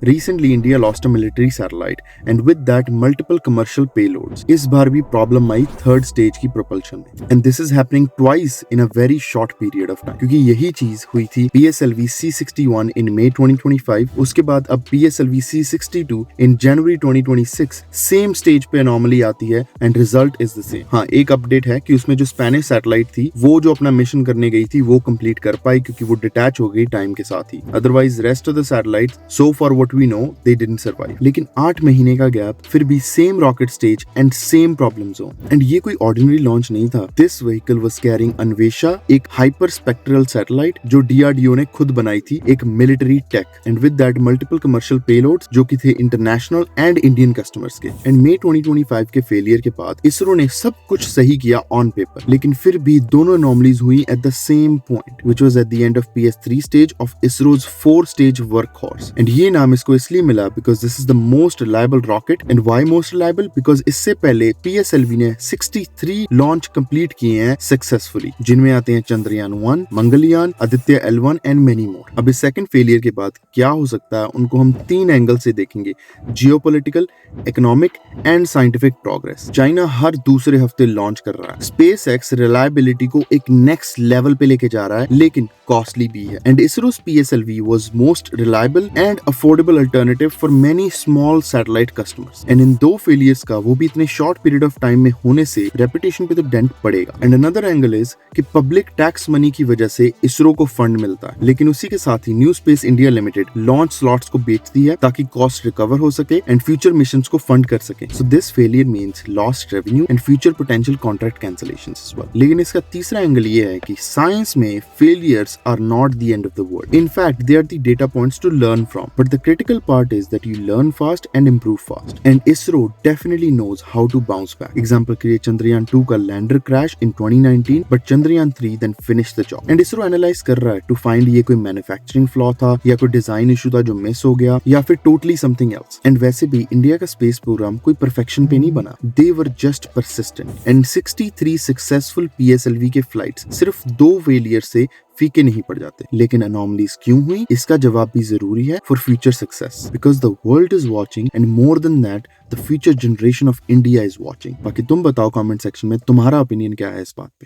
Recently, India lost a military satellite and with that multiple commercial payloads. इस बार भी problem आई third stage की propulsion में and this is happening twice in a very short period of time क्योंकि यही चीज हुई थी PSLV C61 in May 2025 उसके बाद अब PSLV C62 in January 2026 same stage पे अनोमली आती है and result is the same. हाँ, एक अपडेट है कि उसमें जो स्पेनिश सैटेलाइट थी वो जो अपना मिशन करने गई थी वो कंप्लीट कर पाई क्योंकि वो डिटैच हो गई टाइम के साथ ही। Otherwise rest of the satellite so for what we know they didn't survive. लेकिन 8 महीने का गैप, फिर भी same rocket stage and same problem zone. And ये कोई ऑर्डिनरी लॉन्च नहीं था। This vehicle was carrying Anvesha, एक हाइपर स्पेक्ट्रल सैटेलाइट जो DRDO ने खुद बनाई थी, एक military tech and with that multiple commercial payloads जो कि थे इंटरनेशनल एंड इंडियन कस्टमर्स के। एंड मई 2025 के फेलियर के बाद इसरो ने सब कुछ सही किया ऑन पेपर, लेकिन फिर भी दोनों अनोमलीज हुई at the same point which was at the end of PS3 stage of ISRO's 4 stage workhorse. And ये नाम इसको इसलिए मिला because this is the most reliable rocket. And why most reliable? Because इससे पहले PSLV ने 63 launch complete किए हैं सक्सेसफुली, जिनमें आते हैं Chandrayaan 1, Mangalyaan, Aditya L1 and many more. अब इस सेकंड फेलियर के बाद क्या हो सकता है उनको हम 3 एंगल से देखेंगे: geopolitical, economic and scientific progress. China हर दूसरे हफ्ते लॉन्च कर रहा है। SpaceX रिलायबिलिटी को एक नेक्स्ट लेवल पे लेके जा रहा है, लेकिन कॉस्टली भी है। And ISRO's PSLV was most reliable and affordable alternative for many small satellite customers. And in 2 failures का, वो भी इतने शॉर्ट पीरियड ऑफ टाइम में होने से, रेपुटेशन पे तो डेंट पड़ेगा। एंड अनदर एंगल इज कि पब्लिक टैक्स मनी की वजह से इसरो को फंड मिलता है, लेकिन उसी के साथ ही new space India limited launch slots को बेचती है ताकि कॉस्ट रिकवर हो सके एंड फ्यूचर मिशंस को फंड कर सके। So this failure means lost revenue and future potential contract cancellations as well. लेकिन इसका तीसरा एंगल ये है कि साइंस में failures are not the end of the world. In fact they are the data points to learn from, but the critical part is that you learn fast and improve fast. And ISRO definitely knows how to bounce back. Example के लिए चंद्रयान 2 का lander crash in 2019, but Chandrayaan 3 then finish the job. And ISRO analyse कर रहा है to find ये कोई manufacturing flaw था या कोई डिजाइन इशू था जो मिस हो गया या फिर टोटली समथिंग एल्स। एंड वैसे भी इंडिया का स्पेस प्रोग्राम कोई परफेक्शन पे नहीं बना, they were just persistent. And 63 successful PSLV के फ्लाइट्स सिर्फ 2 फेलियर से फीके नहीं पड़ जाते। लेकिन अनोमलीज क्यों हुई, इसका जवाब भी जरूरी है for future success, because the world is watching and more than that the future generation of India is watching. बाकी तुम बताओ कमेंट सेक्शन में तुम्हारा ओपिनियन क्या है इस बात पे।